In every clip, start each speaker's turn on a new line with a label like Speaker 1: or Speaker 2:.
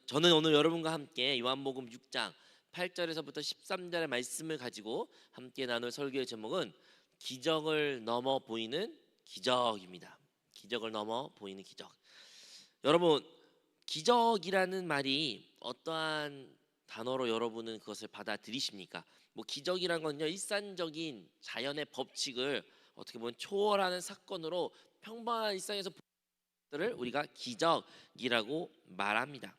Speaker 1: 저는 오늘 여러분과 함께 요한복음 6장 8절에서부터 13절의 말씀을 가지고 함께 나눌 설교의 제목은 기적을 넘어 보이는 기적입니다. 기적을 넘어 보이는 기적. 여러분, 기적이라는 말이 어떠한 단어로 여러분은 그것을 받아들이십니까? 기적이란 건요, 일상적인 자연의 법칙을 어떻게 보면 초월하는 사건으로 평범한 일상에서 를 우리가 기적이라고 말합니다.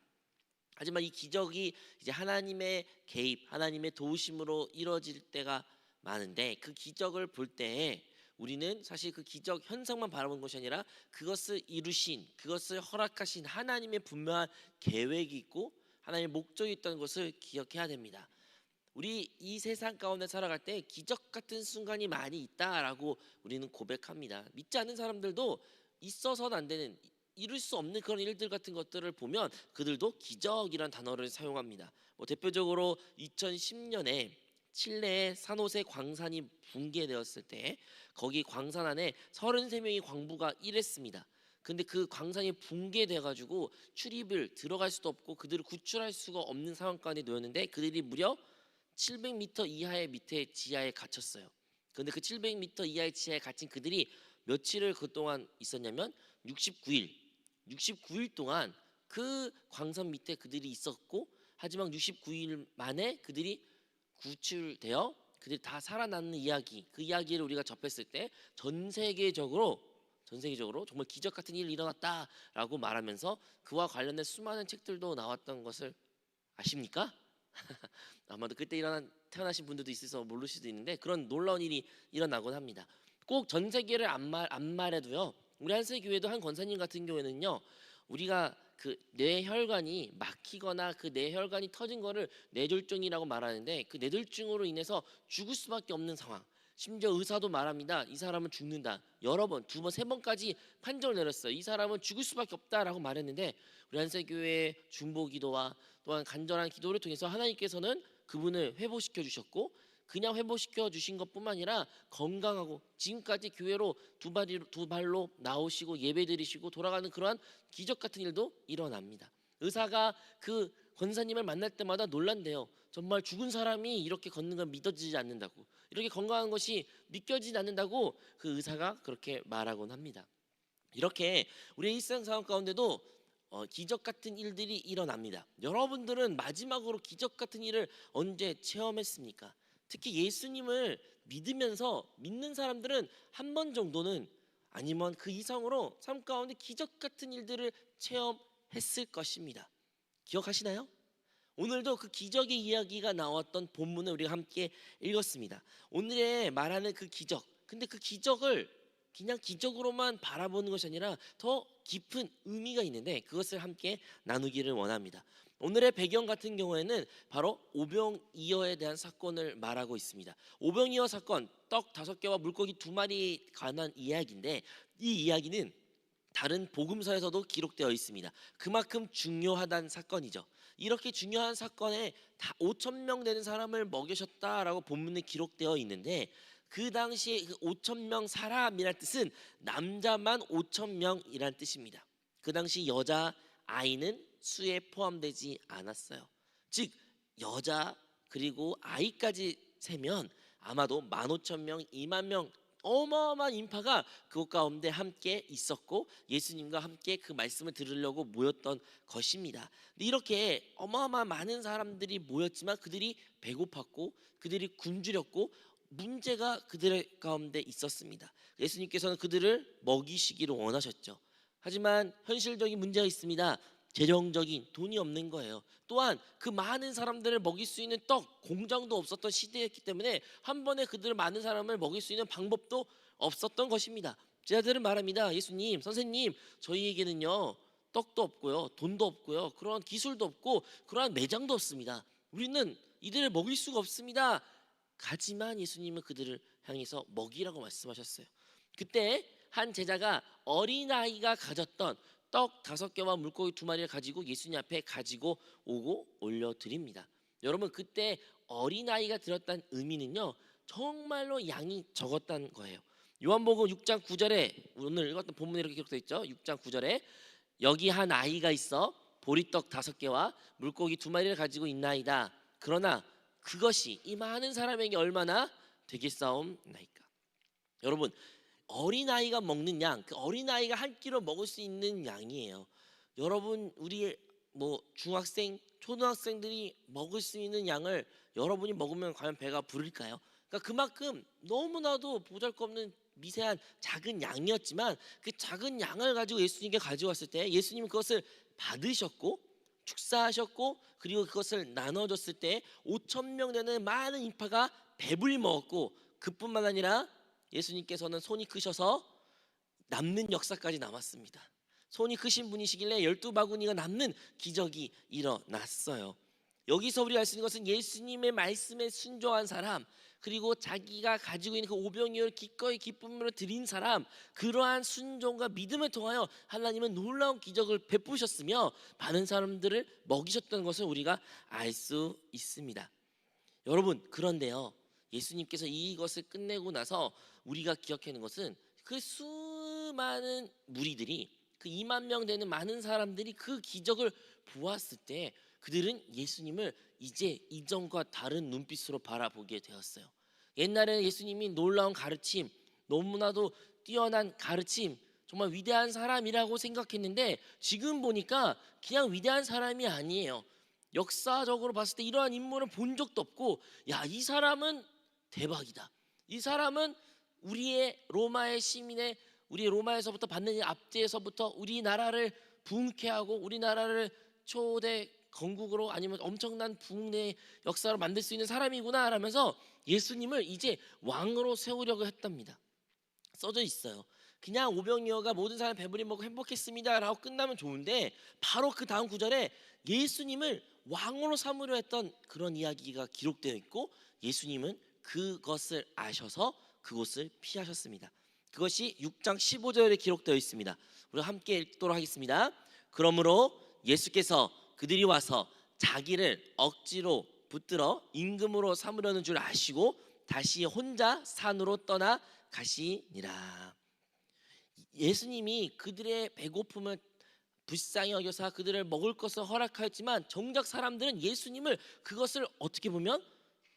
Speaker 1: 하지만 이 기적이 이제 하나님의 개입, 하나님의 도우심으로 이루어질 때가 많은데, 그 기적을 볼 때에 우리는 사실 그 기적 현상만 바라보는 것이 아니라 그것을 이루신, 그것을 허락하신 하나님의 분명한 계획이 있고 하나님의 목적이 있다는 것을 기억해야 됩니다. 우리 이 세상 가운데 살아갈 때 기적 같은 순간이 많이 있다라고 우리는 고백합니다. 믿지 않는 사람들도 있어서는 안 되는, 이룰 수 없는 그런 일들 같은 것들을 보면 그들도 기적이란 단어를 사용합니다. 대표적으로 2010년에 칠레의 산호세 광산이 붕괴되었을 때 거기 광산 안에 33명의 광부가 일했습니다. 근데 그 광산이 붕괴돼 가지고 출입을 들어갈 수도 없고 그들을 구출할 수가 없는 상황까지 놓였는데, 그들이 무려 700m 이하의 밑에 지하에 갇혔어요. 그런데 그 700m 이하의 지하에 갇힌 그들이 며칠을 그동안 있었냐면 69일 동안 그 광산 밑에 그들이 있었고, 하지만 69일 만에 그들이 구출되어 그들이 다 살아남는 이야기, 그 이야기를 우리가 접했을 때 전 세계적으로 정말 기적 같은 일이 일어났다라고 말하면서 그와 관련된 수많은 책들도 나왔던 것을 아십니까? 아마도 그때 태어나신 분들도 있어서 모를 수도 있는데, 그런 놀라운 일이 일어나곤 합니다. 꼭 전 세계를 안 말해도요, 우리 한세교회도 한 권사님 같은 경우에는요, 우리가 그 뇌혈관이 막히거나 그 뇌혈관이 터진 거를 뇌졸중이라고 말하는데, 그 뇌졸중으로 인해서 죽을 수밖에 없는 상황, 심지어 의사도 말합니다. 이 사람은 죽는다. 여러 번, 두 번, 세 번까지 판정을 내렸어요. 이 사람은 죽을 수밖에 없다라고 말했는데, 우리 한세교회의 중보기도와 또한 간절한 기도를 통해서 하나님께서는 그분을 회복시켜 주셨고, 그냥 회복시켜 주신 것뿐만 아니라 건강하고 지금까지 교회로 두 발로 나오시고 예배드리시고 돌아가는 그러한 기적 같은 일도 일어납니다. 의사가 그 권사님을 만날 때마다 놀란대요. 정말 죽은 사람이 이렇게 걷는 건 믿어지지 않는다고, 이렇게 건강한 것이 믿겨지지 않는다고 그 의사가 그렇게 말하곤 합니다. 이렇게 우리의 일상 상황 가운데도 기적 같은 일들이 일어납니다. 여러분들은 마지막으로 기적 같은 일을 언제 체험했습니까? 특히 예수님을 믿는 사람들은 한 번 정도는, 아니면 그 이상으로 삶 가운데 기적 같은 일들을 체험했을 것입니다. 기억하시나요? 오늘도 그 기적의 이야기가 나왔던 본문을 우리가 함께 읽었습니다. 오늘의 말하는 그 기적, 근데 그 기적을 그냥 기적으로만 바라보는 것이 아니라 더 깊은 의미가 있는데, 그것을 함께 나누기를 원합니다. 오늘의 배경 같은 경우에는 바로 오병이어에 대한 사건을 말하고 있습니다. 오병이어 사건, 떡 5개와 물고기 2마리에 관한 이야기인데, 이 이야기는 다른 복음서에서도 기록되어 있습니다. 그만큼 중요하다는 사건이죠. 이렇게 중요한 사건에 다 5천 명 되는 사람을 먹이셨다라고 본문에 기록되어 있는데, 그 당시에 그 5천 명 사람이란 뜻은 남자만 5천 명이란 뜻입니다. 그 당시 여자 아이는 수에 포함되지 않았어요. 즉 여자 그리고 아이까지 세면 아마도 15,000명, 2만 명, 어마어마한 인파가 그곳 가운데 함께 있었고 예수님과 함께 그 말씀을 들으려고 모였던 것입니다. 근데 이렇게 어마어마한 많은 사람들이 모였지만 그들이 배고팠고 그들이 굶주렸고 문제가 그들의 가운데 있었습니다. 예수님께서는 그들을 먹이시기를 원하셨죠. 하지만 현실적인 문제가 있습니다. 재정적인 돈이 없는 거예요. 또한 그 많은 사람들을 먹일 수 있는 떡 공장도 없었던 시대였기 때문에 한 번에 그들 많은 사람을 먹일 수 있는 방법도 없었던 것입니다. 제자들은 말합니다. 예수님, 선생님, 저희에게는요 떡도 없고요, 돈도 없고요, 그런 기술도 없고 그러한 매장도 없습니다. 우리는 이들을 먹일 수가 없습니다. 하지만 예수님은 그들을 향해서 먹이라고 말씀하셨어요. 그때 한 제자가 어린아이가 가졌던 떡 5개와 물고기 2마리를 가지고 예수님 앞에 가지고 오고 올려드립니다. 여러분, 그때 어린아이가 들었다는 의미는요 정말로 양이 적었다는 거예요. 요한복음 6장 9절에 오늘 읽었던 본문에 이렇게 기록되어 있죠. 6장 9절에 여기 한 아이가 있어 보리떡 5개와 물고기 2마리를 가지고 있나이다. 그러나 그것이 이 많은 사람에게 얼마나 되겠사옵나이까. 여러분, 어린아이가 먹는 양, 그 어린아이가 한 끼로 먹을 수 있는 양이에요. 여러분, 우리 뭐 중학생, 초등학생들이 먹을 수 있는 양을 여러분이 먹으면 과연 배가 부를까요? 그러니까 그만큼 너무나도 보잘것없는 미세한 작은 양이었지만, 그 작은 양을 가지고 예수님께 가져왔을 때 예수님은 그것을 받으셨고 축사하셨고, 그리고 그것을 나눠줬을 때 5천 명 되는 많은 인파가 배불리 먹었고, 그뿐만 아니라 예수님께서는 손이 크셔서 남는 역사까지 남았습니다. 손이 크신 분이시길래 12바구니가 남는 기적이 일어났어요. 여기서 우리가 알 수 있는 것은 예수님의 말씀에 순종한 사람, 그리고 자기가 가지고 있는 그 오병이어를 기꺼이 기쁨으로 드린 사람, 그러한 순종과 믿음을 통하여 하나님은 놀라운 기적을 베푸셨으며 많은 사람들을 먹이셨다는 것을 우리가 알 수 있습니다. 여러분, 그런데요, 예수님께서 이것을 끝내고 나서 우리가 기억해야 하는 것은 그 수많은 무리들이, 그 2만 명 되는 많은 사람들이 그 기적을 보았을 때 그들은 예수님을 이제 이전과 다른 눈빛으로 바라보게 되었어요. 옛날에는 예수님이 놀라운 가르침, 너무나도 뛰어난 가르침, 정말 위대한 사람이라고 생각했는데 지금 보니까 그냥 위대한 사람이 아니에요. 역사적으로 봤을 때 이러한 인물을 본 적도 없고, 야, 이 사람은 대박이다. 이 사람은 우리의 로마의 시민의, 우리 로마에서부터 받는 압제에서부터 우리나라를 부흥케 하고 우리나라를 초대 건국으로, 아니면 엄청난 부흥의 역사로 만들 수 있는 사람이구나 라면서 예수님을 이제 왕으로 세우려고 했답니다. 써져 있어요. 그냥 오병이어가 모든 사람 배부리 먹고 행복했습니다 라고 끝나면 좋은데, 바로 그 다음 구절에 예수님을 왕으로 삼으려 했던 그런 이야기가 기록되어 있고, 예수님은 그것을 아셔서 그곳을 피하셨습니다. 그것이 6장 15절에 기록되어 있습니다. 우리 함께 읽도록 하겠습니다. 그러므로 예수께서 그들이 와서 자기를 억지로 붙들어 임금으로 삼으려는 줄 아시고 다시 혼자 산으로 떠나 가시니라. 예수님이 그들의 배고픔을 불쌍히 여겨서 그들을 먹을 것을 허락하였지만, 정작 사람들은 예수님을 그것을 어떻게 보면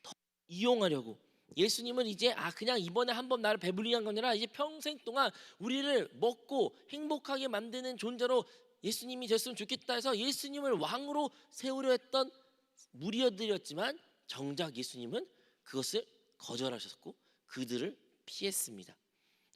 Speaker 1: 더 이용하려고, 예수님은 이제 그냥 이번에 한번 나를 배불리게 한 게 아니라 이제 평생 동안 우리를 먹고 행복하게 만드는 존재로 예수님이 됐으면 좋겠다 해서 예수님을 왕으로 세우려 했던 무리들이었지만, 정작 예수님은 그것을 거절하셨고 그들을 피했습니다.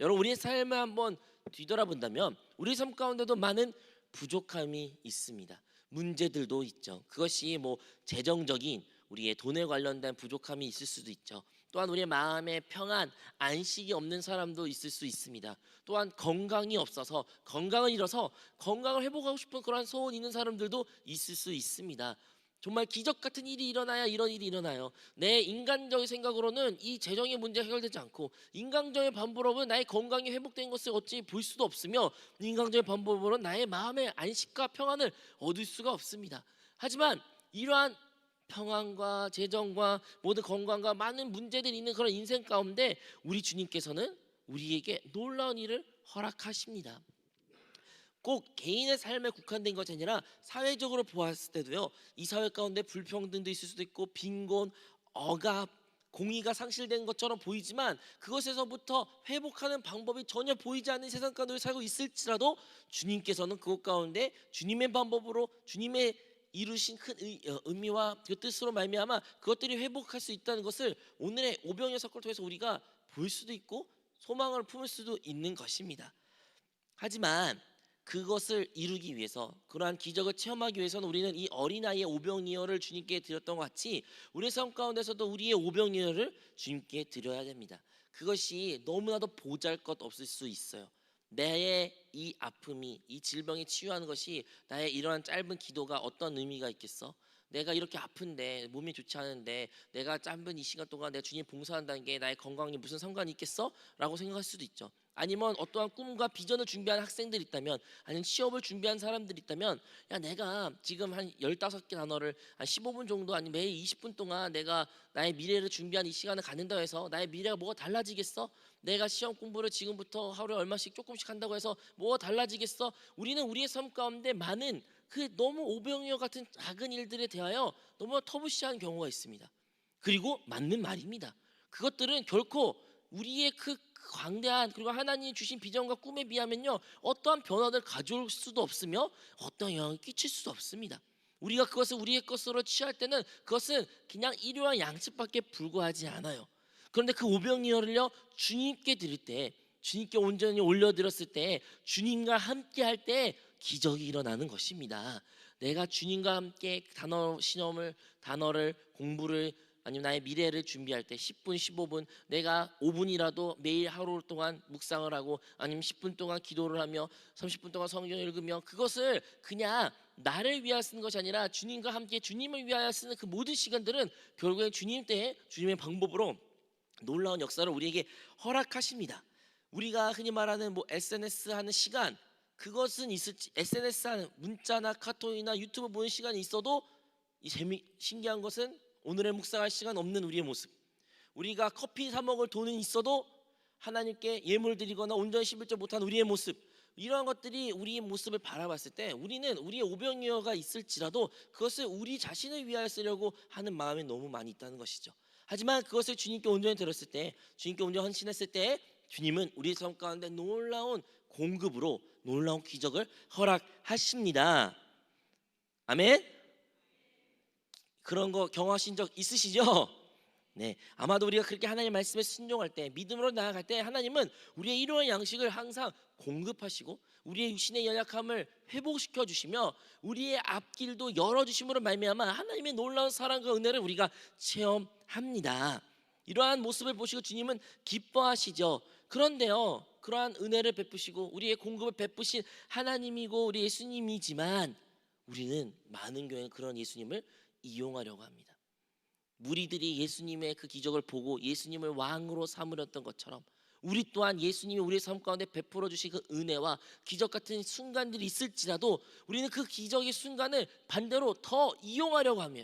Speaker 1: 여러분, 우리의 삶을 한번 뒤돌아본다면 우리 삶 가운데도 많은 부족함이 있습니다. 문제들도 있죠. 그것이 뭐 재정적인 우리의 돈에 관련된 부족함이 있을 수도 있죠. 또한 우리의 마음의 평안, 안식이 없는 사람도 있을 수 있습니다. 또한 건강이 없어서, 건강을 잃어서 건강을 회복하고 싶은 그런 소원 있는 사람들도 있을 수 있습니다. 정말 기적 같은 일이 일어나야 이런 일이 일어나요. 내 인간적인 생각으로는 이 재정의 문제가 해결되지 않고, 인간적인 방법으로는 나의 건강이 회복된 것을 어찌 볼 수도 없으며, 인간적인 방법으로는 나의 마음의 안식과 평안을 얻을 수가 없습니다. 하지만 이러한 평안과 재정과 모든 건강과 많은 문제들이 있는 그런 인생 가운데 우리 주님께서는 우리에게 놀라운 일을 허락하십니다. 꼭 개인의 삶에 국한된 것이 아니라 사회적으로 보았을 때도요, 이 사회 가운데 불평등도 있을 수도 있고, 빈곤, 억압, 공의가 상실된 것처럼 보이지만 그것에서부터 회복하는 방법이 전혀 보이지 않는 세상 가운데 살고 있을지라도, 주님께서는 그것 가운데 주님의 방법으로, 주님의 이루신 큰 의미와 그 뜻으로 말미암아 그것들이 회복할 수 있다는 것을 오늘의 오병이어 사건을 통해서 우리가 볼 수도 있고 소망을 품을 수도 있는 것입니다. 하지만 그것을 이루기 위해서, 그러한 기적을 체험하기 위해서는 우리는 이 어린아이의 오병이어를 주님께 드렸던 것 같이 우리의 삶 가운데서도 우리의 오병이어를 주님께 드려야 됩니다. 그것이 너무나도 보잘것 없을 수 있어요. 나의 이 아픔이, 이 질병이 치유하는 것이, 나의 이러한 짧은 기도가 어떤 의미가 있겠어? 내가 이렇게 아픈데, 몸이 좋지 않은데 내가 짧은 이 시간 동안 내가 주님 봉사한다는 게 나의 건강에 무슨 상관이 있겠어? 라고 생각할 수도 있죠. 아니면 어떠한 꿈과 비전을 준비한 학생들이 있다면, 아니면 취업을 준비한 사람들이 있다면, 야, 내가 지금 한 15개 단어를 한 15분 정도, 아니면 매일 20분 동안 내가 나의 미래를 준비한 이 시간을 갖는다고 해서 나의 미래가 뭐가 달라지겠어? 내가 시험 공부를 지금부터 하루에 얼마씩 조금씩 한다고 해서 뭐가 달라지겠어? 우리는 우리의 삶 가운데 많은 그 너무 오병이어 같은 작은 일들에 대하여 너무 터부시한 경우가 있습니다. 그리고 맞는 말입니다. 그것들은 결코 우리의 그 광대한 그리고 하나님이 주신 비전과 꿈에 비하면요 어떠한 변화를 가져올 수도 없으며 어떠한 영향을 끼칠 수도 없습니다. 우리가 그것을 우리의 것으로 취할 때는 그것은 그냥 일요와 양식밖에 불과하지 않아요. 그런데 그 오병이어를요 주님께 드릴 때, 주님께 온전히 올려드렸을 때, 주님과 함께 할 때 기적이 일어나는 것입니다. 내가 주님과 함께 단어를 공부를 아니면 나의 미래를 준비할 때 10분 15분 내가 5분이라도 매일 하루 동안 묵상을 하고 아니면 10분 동안 기도를 하며 30분 동안 성경을 읽으며 그것을 그냥 나를 위하여 쓰는 것이 아니라 주님과 함께 주님을 위하여 쓰는 그 모든 시간들은 결국엔 주님 때에 주님의 방법으로 놀라운 역사를 우리에게 허락하십니다. 우리가 흔히 말하는 뭐 SNS 하는 시간, 그것은 있을지, SNS 하는 문자나 카톡이나 유튜브 보는 시간이 있어도 이 신기한 것은 오늘의 묵상할 시간 없는 우리의 모습, 우리가 커피 사 먹을 돈은 있어도 하나님께 예물 드리거나 온전히 11절 못한 우리의 모습, 이러한 것들이 우리의 모습을 바라봤을 때 우리는 우리의 오병이어가 있을지라도 그것을 우리 자신을 위하여 쓰려고 하는 마음이 너무 많이 있다는 것이죠. 하지만 그것을 주님께 온전히 들었을 때, 주님께 온전히 헌신했을 때 주님은 우리의 삶 가운데 놀라운 공급으로 놀라운 기적을 허락하십니다. 아멘. 그런 거 경험하신 적 있으시죠? 네, 아마도 우리가 그렇게 하나님 말씀에 순종할 때, 믿음으로 나아갈 때 하나님은 우리의 일용할 양식을 항상 공급하시고 우리의 육신의 연약함을 회복시켜 주시며 우리의 앞길도 열어주심으로 말미암아 하나님의 놀라운 사랑과 은혜를 우리가 체험합니다. 이러한 모습을 보시고 주님은 기뻐하시죠. 그런데요, 그러한 은혜를 베푸시고 우리의 공급을 베푸신 하나님이고 우리 예수님이지만 우리는 많은 교회는 그런 예수님을 이용하려고 합니다. 무리들이 예수님의 그 기적을 보고 예수님을 왕으로 삼으렸던 것처럼 우리 또한 예수님이 우리의 삶 가운데 베풀어 주신 그 은혜와 기적 같은 순간들이 있을지라도 우리는 그 기적의 순간을 반대로 더 이용하려고 하며,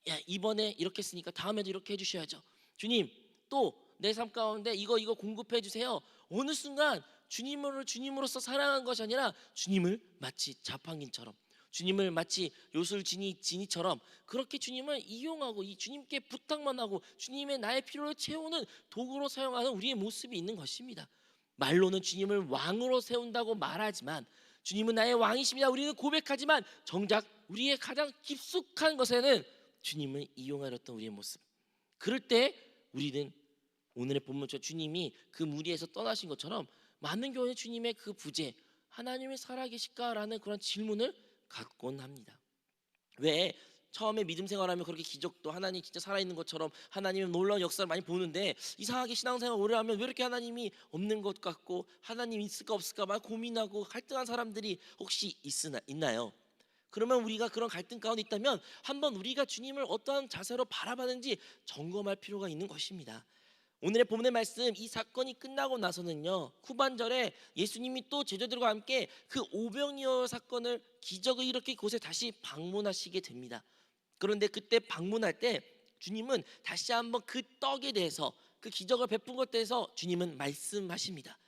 Speaker 1: 야, 이번에 이렇게 했으니까 다음에도 이렇게 해주셔야죠. 주님, 또 내 삶 가운데 이거 공급해 주세요. 어느 순간 주님으로서 사랑한 것이 아니라 주님을 마치 자판기처럼, 주님을 마치 요술지니처럼 그렇게 주님을 이용하고 이 주님께 부탁만 하고 주님의 나의 필요를 채우는 도구로 사용하는 우리의 모습이 있는 것입니다. 말로는 주님을 왕으로 세운다고 말하지만 주님은 나의 왕이십니다 우리는 고백하지만 정작 우리의 가장 깊숙한 것에는 주님을 이용하였던 우리의 모습, 그럴 때 우리는 오늘의 본문처럼 주님이 그 무리에서 떠나신 것처럼 많은 교회 주님의 그 부재, 하나님이 살아계실까라는 그런 질문을 갖곤 합니다. 왜 처음에 믿음 생활하면 그렇게 기적도 하나님 진짜 살아있는 것처럼 하나님의 놀라운 역사를 많이 보는데 이상하게 신앙생활 오래 하면 왜 이렇게 하나님이 없는 것 같고 하나님 있을까 없을까 막 고민하고 갈등한 사람들이 혹시 있나요? 그러면 우리가 그런 갈등 가운데 있다면 한번 우리가 주님을 어떠한 자세로 바라봤는지 점검할 필요가 있는 것입니다. 오늘의 본문의 말씀, 이 사건이 끝나고 나서는요 후반절에 예수님이 또 제자들과 함께 그 오병이어 사건을 기적을 일으킨 곳에 다시 방문하시게 됩니다. 그런데 그때 방문할 때 주님은 다시 한번 그 떡에 대해서, 그 기적을 베푼 것에 대해서 주님은 말씀하십니다.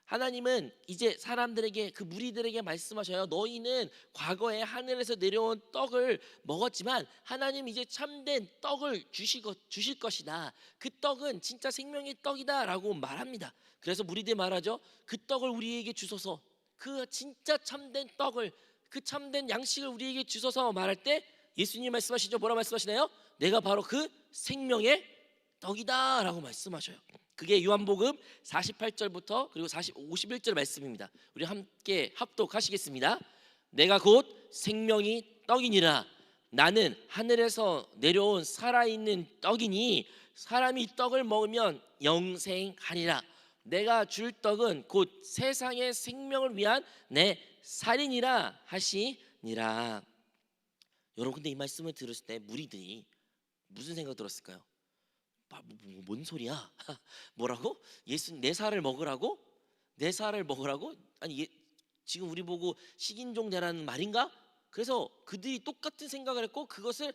Speaker 1: 하나님은 이제 사람들에게, 그 무리들에게 말씀하셔요. 너희는 과거에 하늘에서 내려온 떡을 먹었지만 하나님 이제 참된 떡을 주실 것이다. 그 떡은 진짜 생명의 떡이다 라고 말합니다. 그래서 무리들이 말하죠. 그 떡을 우리에게 주소서, 그 진짜 참된 떡을, 그 참된 양식을 우리에게 주소서 말할 때 예수님 말씀하시죠. 뭐라 말씀하시나요? 내가 바로 그 생명의 떡이다 라고 말씀하셔요. 그게 요한복음 48절부터 그리고 51절 말씀입니다. 우리 함께 합독하시겠습니다. 내가 곧 생명이 떡이니라. 나는 하늘에서 내려온 살아있는 떡이니 사람이 떡을 먹으면 영생하리라. 내가 줄 떡은 곧 세상의 생명을 위한 내 살이니라 하시니라. 여러분, 근데 이 말씀을 들었을 때 무리들이 무슨 생각 들었을까요? 뭔 소리야? 뭐라고? 예수 내 살을 먹으라고? 내 살을 먹으라고? 아니 지금 우리 보고 식인종 되라는 말인가? 그래서 그들이 똑같은 생각을 했고 그것을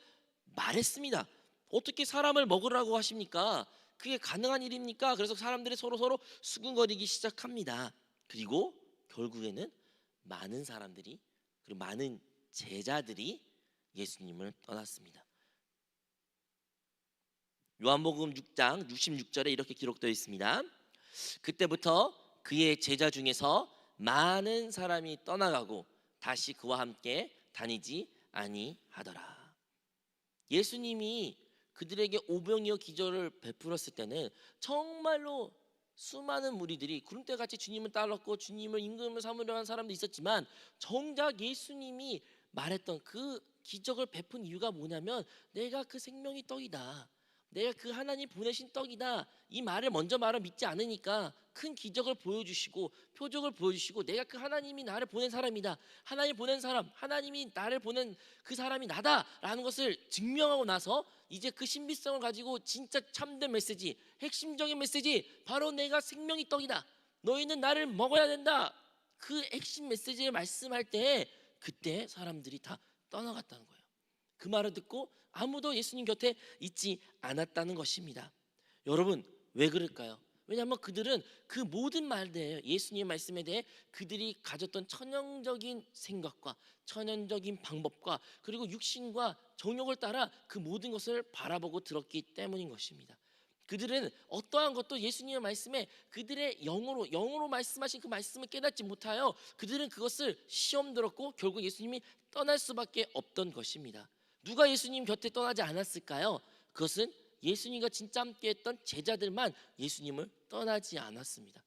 Speaker 1: 말했습니다. 어떻게 사람을 먹으라고 하십니까? 그게 가능한 일입니까? 그래서 사람들이 서로 수근거리기 시작합니다. 그리고 결국에는 많은 사람들이, 그리고 많은 제자들이 예수님을 떠났습니다. 요한복음 6장 66절에 이렇게 기록되어 있습니다. 그때부터 그의 제자 중에서 많은 사람이 떠나가고 다시 그와 함께 다니지 아니하더라. 예수님이 그들에게 오병이어 기적을 베풀었을 때는 정말로 수많은 무리들이 구름대같이 주님을 따랐고 주님을 임금을 삼으려 한 사람도 있었지만, 정작 예수님이 말했던 그 기적을 베푼 이유가 뭐냐면 내가 그 생명의 떡이다, 내가 그 하나님 보내신 떡이다, 이 말을 먼저 말을 믿지 않으니까 큰 기적을 보여주시고 표적을 보여주시고 내가 그 하나님이 나를 보낸 사람이다, 하나님 보낸 사람, 하나님이 나를 보낸 그 사람이 나다라는 것을 증명하고 나서 이제 그 신비성을 가지고 진짜 참된 메시지, 핵심적인 메시지, 바로 내가 생명의 떡이다, 너희는 나를 먹어야 된다, 그 핵심 메시지를 말씀할 때 그때 사람들이 다 떠나갔다는 거예요. 그 말을 듣고 아무도 예수님 곁에 있지 않았다는 것입니다. 여러분, 왜 그럴까요? 왜냐하면 그들은 그 모든 말에, 예수님의 말씀에 대해 그들이 가졌던 천연적인 생각과 천연적인 방법과 그리고 육신과 정욕을 따라 그 모든 것을 바라보고 들었기 때문인 것입니다. 그들은 어떠한 것도 예수님의 말씀에 그들의 영으로 말씀하신 그 말씀을 깨닫지 못하여 그들은 그것을 시험 들었고 결국 예수님이 떠날 수밖에 없던 것입니다. 누가 예수님 곁에 떠나지 않았을까요? 그것은 예수님과 진짜 함께했던 제자들만 예수님을 떠나지 않았습니다.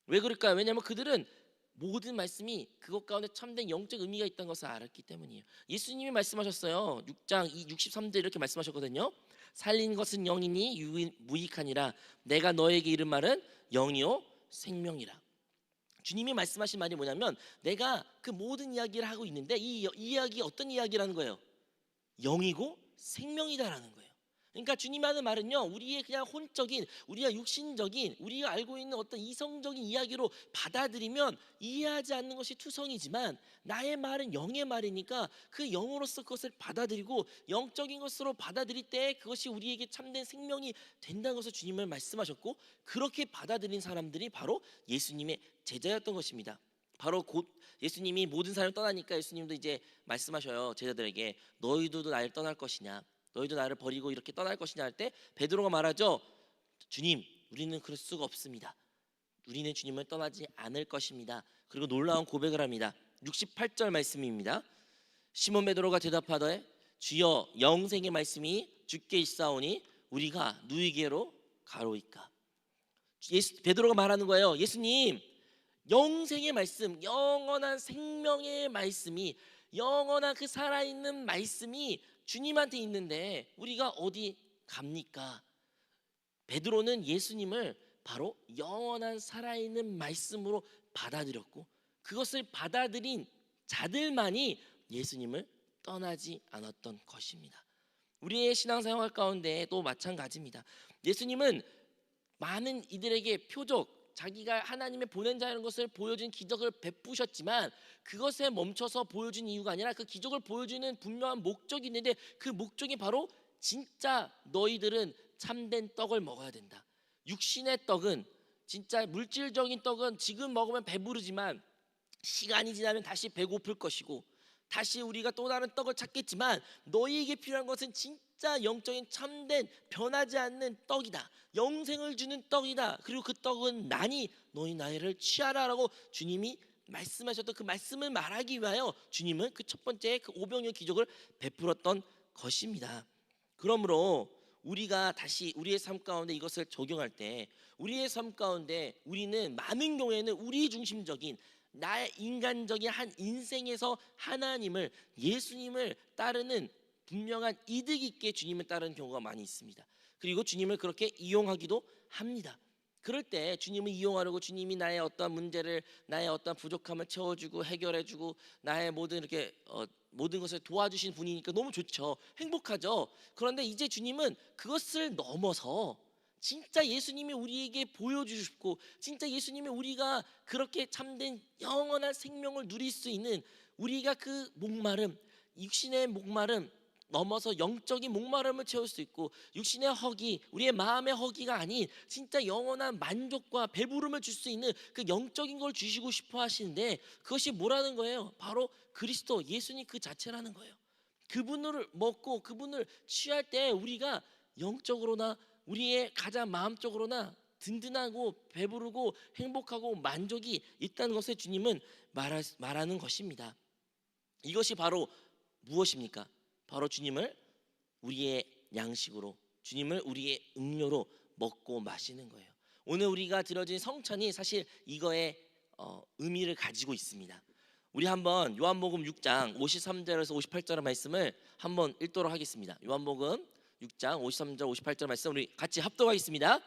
Speaker 1: 왜 그럴까요? 왜냐하면 그들은 모든 말씀이 그것 가운데 참된 영적 의미가 있다는 것을 알았기 때문이에요. 예수님이 말씀하셨어요. 6장 63절 이렇게 말씀하셨거든요. 살린 것은 영이니 무익하니라, 내가 너에게 이른 말은 영이요 생명이라. 주님이 말씀하신 말이 뭐냐면 내가 그 모든 이야기를 하고 있는데 이 이야기 어떤 이야기라는 거예요? 영이고 생명이다라는 거예요. 그러니까 주님이 하는 말은요, 우리의 그냥 혼적인, 우리가 육신적인, 우리가 알고 있는 어떤 이성적인 이야기로 받아들이면 이해하지 않는 것이 투성이지만, 나의 말은 영의 말이니까 그 영으로서 그것을 받아들이고 영적인 것으로 받아들일 때 그것이 우리에게 참된 생명이 된다는 것을 주님을 말씀하셨고, 그렇게 받아들인 사람들이 바로 예수님의 제자였던 것입니다. 바로 곧 예수님이 모든 사람을 떠나니까 예수님도 이제 말씀하셔요. 제자들에게 너희도 나를 떠날 것이냐, 너희도 나를 버리고 이렇게 떠날 것이냐 할 때 베드로가 말하죠. 주님, 우리는 그럴 수가 없습니다. 우리는 주님을 떠나지 않을 것입니다. 그리고 놀라운 고백을 합니다. 68절 말씀입니다. 시몬 베드로가 대답하되 주여, 영생의 말씀이 주께 있사오니 우리가 누이게로 가로이까. 베드로가 말하는 거예요. 예수님, 영생의 말씀, 영원한 생명의 말씀이, 영원한 그 살아있는 말씀이 주님한테 있는데 우리가 어디 갑니까? 베드로는 예수님을 바로 영원한 살아있는 말씀으로 받아들였고, 그것을 받아들인 자들만이 예수님을 떠나지 않았던 것입니다. 우리의 신앙생활 가운데 또 마찬가지입니다. 예수님은 많은 이들에게 표적, 자기가 하나님의 보낸 자라는 것을 보여준 기적을 베푸셨지만 그것에 멈춰서 보여준 이유가 아니라 그 기적을 보여주는 분명한 목적이 있는데, 그 목적이 바로 진짜 너희들은 참된 떡을 먹어야 된다. 육신의 떡은, 진짜 물질적인 떡은 지금 먹으면 배부르지만 시간이 지나면 다시 배고플 것이고 다시 우리가 또 다른 떡을 찾겠지만, 너희에게 필요한 것은 진짜 영적인 참된 변하지 않는 떡이다, 영생을 주는 떡이다. 그리고 그 떡은 나니 너희 나이를 취하라라고 주님이 말씀하셨던 그 말씀을 말하기 위하여 주님은 그 첫 번째 그 오병이어 기적을 베풀었던 것입니다. 그러므로 우리가 다시 우리의 삶 가운데 이것을 적용할 때, 우리의 삶 가운데 우리는 많은 경우에는 우리 중심적인 나의 인간적인 한 인생에서 하나님을, 예수님을 따르는 분명한 이득 있게 주님을 따르는 경우가 많이 있습니다. 그리고 주님을 그렇게 이용하기도 합니다. 그럴 때 주님을 이용하려고 주님이 나의 어떤 문제를, 나의 어떤 부족함을 채워주고 해결해주고 나의 모든 이렇게 모든 것을 도와주신 분이니까 너무 좋죠. 행복하죠. 그런데 이제 주님은 그것을 넘어서 진짜 예수님이 우리에게 보여주시고 진짜 예수님이 우리가 그렇게 참된 영원한 생명을 누릴 수 있는, 우리가 그 목마름, 육신의 목마름, 넘어서 영적인 목마름을 채울 수 있고, 육신의 허기, 우리의 마음의 허기가 아닌 진짜 영원한 만족과 배부름을 줄 수 있는 그 영적인 걸 주시고 싶어 하시는데, 그것이 뭐라는 거예요? 바로 그리스도 예수님 그 자체라는 거예요. 그분을 먹고 그분을 취할 때 우리가 영적으로나 우리의 가장 마음적으로나 든든하고 배부르고 행복하고 만족이 있다는 것을 주님은 말하는 것입니다. 이것이 바로 무엇입니까? 바로 주님을 우리의 양식으로, 주님을 우리의 음료로 먹고 마시는 거예요. 오늘 우리가 들어진 성찬이 사실 이거의 의미를 가지고 있습니다. 우리 한번 요한복음 6장 53절에서 58절 말씀을 한번 읽도록 하겠습니다. 요한복음 6장 53절 58절 말씀 우리 같이 합독하겠습니다.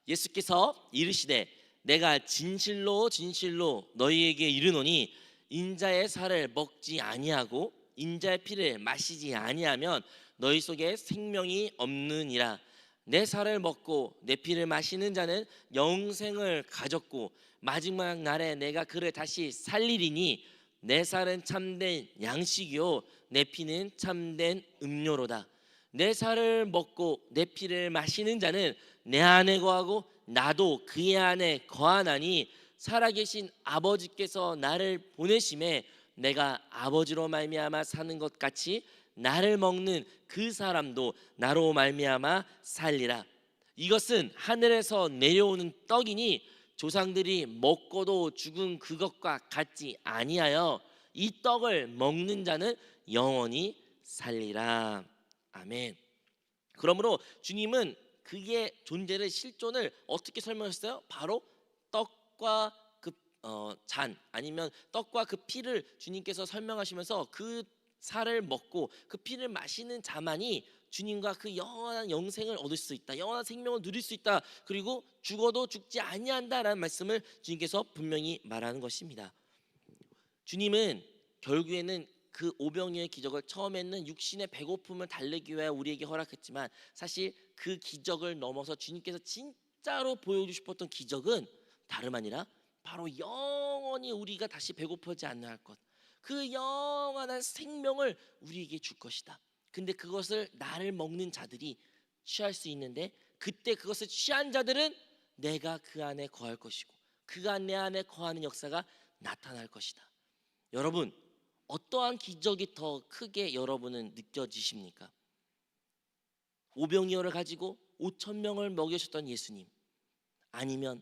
Speaker 1: 예수께서 이르시되 내가 진실로 진실로 너희에게 이르노니 인자의 살을 먹지 아니하고 인자의 피를 마시지 아니하면 너희 속에 생명이 없느니라. 내 살을 먹고 내 피를 마시는 자는 영생을 가졌고 마지막 날에 내가 그를 다시 살리리니 내 살은 참된 양식이요 내 피는 참된 음료로다. 내 살을 먹고 내 피를 마시는 자는 내 안에 거하고 나도 그의 안에 거하나니 살아계신 아버지께서 나를 보내심에 내가 아버지로 말미암아 사는 것 같이 나를 먹는 그 사람도 나로 말미암아 살리라. 이것은 하늘에서 내려오는 떡이니 조상들이 먹고도 죽은 그것과 같지 아니하여 이 떡을 먹는 자는 영원히 살리라. 아멘. 그러므로 주님은 그의 존재를 실존을 어떻게 설명했어요? 바로 떡과 그 잔 아니면 떡과 그 피를 주님께서 설명하시면서 그 살을 먹고 그 피를 마시는 자만이 주님과 그 영원한 영생을 얻을 수 있다, 영원한 생명을 누릴 수 있다, 그리고 죽어도 죽지 아니한다라는 말씀을 주님께서 분명히 말하는 것입니다. 주님은 결국에는 그 오병이어의 기적을 처음에는 육신의 배고픔을 달래기 위해 우리에게 허락했지만 사실 그 기적을 넘어서 주님께서 진짜로 보여주고 싶었던 기적은 다름 아니라 바로 영원히 우리가 다시 배고프지 않는 할 것, 그 영원한 생명을 우리에게 줄 것이다. 근데 그것을 나를 먹는 자들이 취할 수 있는데, 그때 그것을 취한 자들은 내가 그 안에 거할 것이고 그가 내 안에 거하는 역사가 나타날 것이다. 여러분, 어떠한 기적이 더 크게 여러분은 느껴지십니까? 오병이어를 가지고 5천 명을 먹이셨던 예수님, 아니면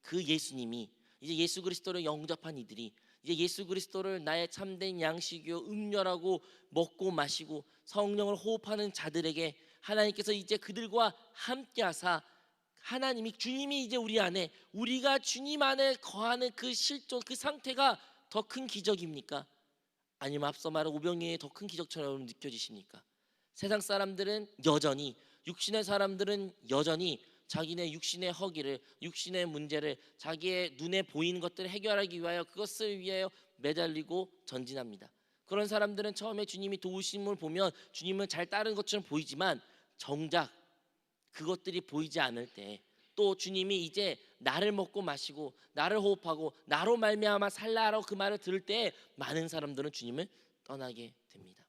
Speaker 1: 그 예수님이 이제 예수 그리스도를 영접한 이들이 이제 예수 그리스도를 나의 참된 양식이요 음료라고 먹고 마시고 성령을 호흡하는 자들에게 하나님께서 이제 그들과 함께하사 하나님이 주님이 이제 우리 안에, 우리가 주님 안에 거하는 그 실존, 그 상태가 더 큰 기적입니까? 아니면 앞서 말한 오병이어의 더 큰 기적처럼 느껴지십니까? 세상 사람들은 여전히, 육신의 사람들은 여전히 자기네 육신의 허기를, 육신의 문제를, 자기의 눈에 보이는 것들을 해결하기 위하여 그것을 위하여 매달리고 전진합니다. 그런 사람들은 처음에 주님이 도우심을 보면 주님을 잘 따르는 것처럼 보이지만 정작 그것들이 보이지 않을 때, 또 주님이 이제 나를 먹고 마시고 나를 호흡하고 나로 말미암아 살라라고 그 말을 들을 때 많은 사람들은 주님을 떠나게 됩니다.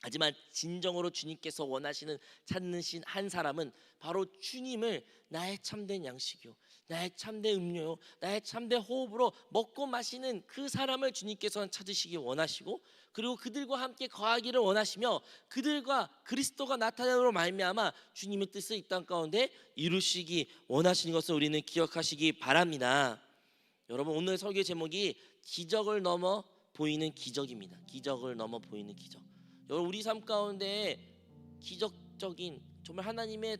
Speaker 1: 하지만 진정으로 주님께서 원하시는, 찾으신 한 사람은 바로 주님을 나의 참된 양식이요 나의 참된 음료요 나의 참된 호흡으로 먹고 마시는 그 사람을 주님께서는 찾으시기 원하시고, 그리고 그들과 함께 거하기를 원하시며 그들과 그리스도가 나타남으로 말미암아 주님의 뜻을 이 땅 가운데 이루시기 원하시는 것을 우리는 기억하시기 바랍니다. 여러분, 오늘 설교 제목이 기적을 넘어 보이는 기적입니다. 기적을 넘어 보이는 기적. 여러분, 우리 삶 가운데 기적적인 정말 하나님의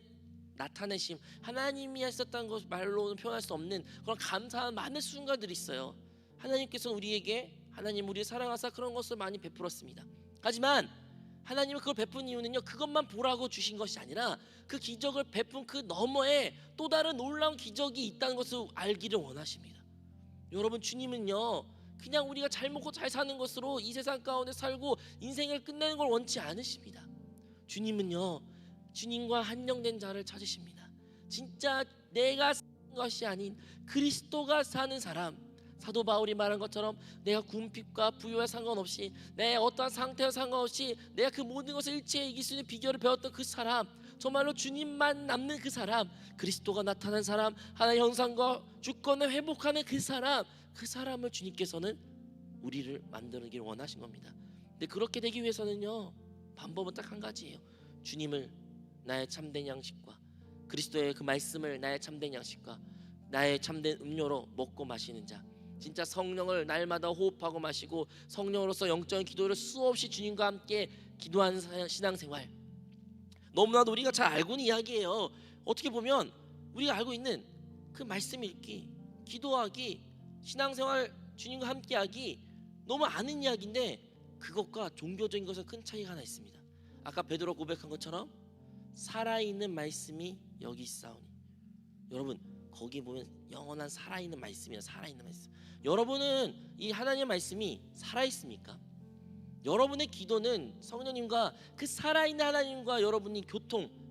Speaker 1: 나타내심, 하나님이 하셨다는 것 말로는 표현할 수 없는 그런 감사한 많은 순간들이 있어요. 하나님께서는 우리에게, 하나님 우리를 사랑하사 그런 것을 많이 베풀었습니다. 하지만 하나님은 그걸 베푼 이유는요, 그것만 보라고 주신 것이 아니라 그 기적을 베푼 그 너머에 또 다른 놀라운 기적이 있다는 것을 알기를 원하십니다. 여러분, 주님은요 그냥 우리가 잘 먹고 잘 사는 것으로 이 세상 가운데 살고 인생을 끝내는 걸 원치 않으십니다. 주님은요 주님과 한영된 자를 찾으십니다. 진짜 내가 사는 것이 아닌 그리스도가 사는 사람, 사도 바울이 말한 것처럼 내가 궁핍과 부유와 상관없이 내 어떠한 상태와 상관없이 내가 그 모든 것을 일체에 이길 수 있는 비결을 배웠던 그 사람, 정말로 주님만 남는 그 사람, 그리스도가 나타난 사람, 하나님의 형상과 주권을 회복하는 그 사람을 주님께서는 우리를 만들기를 원하신 겁니다. 근데 그렇게 되기 위해서는요, 방법은 딱 한 가지예요. 주님을 나의 참된 양식과 그리스도의 그 말씀을 나의 참된 양식과 나의 참된 음료로 먹고 마시는 자, 진짜 성령을 날마다 호흡하고 마시고 성령으로서 영적인 기도를 수없이 주님과 함께 기도하는 신앙생활, 너무나도 우리가 잘 알고 있는 이야기예요. 어떻게 보면 우리가 알고 있는 그 말씀 읽기, 기도하기, 신앙생활 주님과 함께하기 너무 아는 이야기인데 그것과 종교적인 것은 큰 차이가 하나 있습니다. 아까 베드로 고백한 것처럼 살아있는 말씀이 여기 있사오니, 여러분 거기 보면 영원한 살아있는 말씀이에요. 살아있는 말씀. 여러분은 이 하나님의 말씀이 살아있습니까? 여러분의 기도는 성령님과 그 살아있는 하나님과 여러분이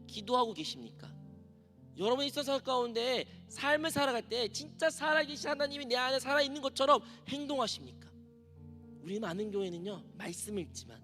Speaker 1: 기도하고 계십니까? 여러분이 있어서 가운데 삶을 살아갈 때 진짜 살아계신 하나님이 내 안에 살아있는 것처럼 행동하십니까? 우리 많은 교회는요, 말씀을 읽지만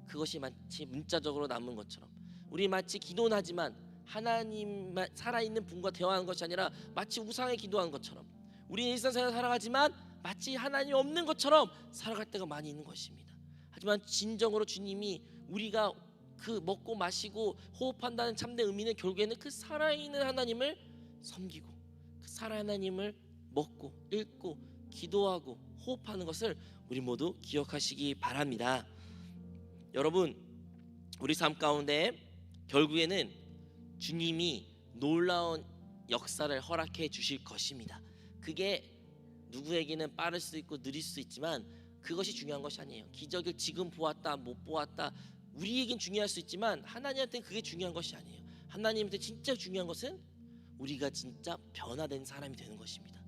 Speaker 1: 그것이 마치 문자적으로 남은 것처럼, 우리 마치 기도는 하지만 하나님 살아있는 분과 대화하는 것이 아니라 마치 우상에 기도하는 것처럼, 우리는 일상생활 살아가지만 마치 하나님이 없는 것처럼 살아갈 때가 많이 있는 것입니다. 하지만 진정으로 주님이 우리가 그 먹고 마시고 호흡한다는 참된 의미는 결국에는 그 살아있는 하나님을 섬기고 그 살아있는 하나님을 먹고 읽고 기도하고 호흡하는 것을 우리 모두 기억하시기 바랍니다. 여러분, 우리 삶 가운데 결국에는 주님이 놀라운 역사를 허락해 주실 것입니다. 그게 누구에게는 빠를 수 있고 느릴 수 있지만 그것이 중요한 것이 아니에요. 기적을 지금 보았다 못 보았다 우리에겐 중요할 수 있지만 하나님한테는 그게 중요한 것이 아니에요. 하나님한테 진짜 중요한 것은 우리가 진짜 변화된 사람이 되는 것입니다.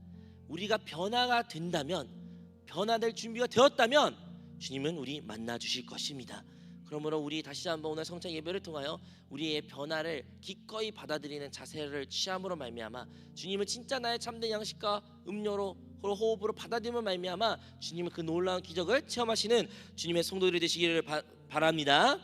Speaker 1: 우리가 변화가 된다면, 변화될 준비가 되었다면 주님은 우리 만나 주실 것입니다. 그러므로 우리 다시 한번 오늘 성찬 예배를 통하여 우리의 변화를 기꺼이 받아들이는 자세를 취함으로 말미암아 주님을 진짜 나의 참된 양식과 음료로 호흡으로 받아들임으로 말미암아 주님의 그 놀라운 기적을 체험하시는 주님의 성도들이 되시기를 바랍니다.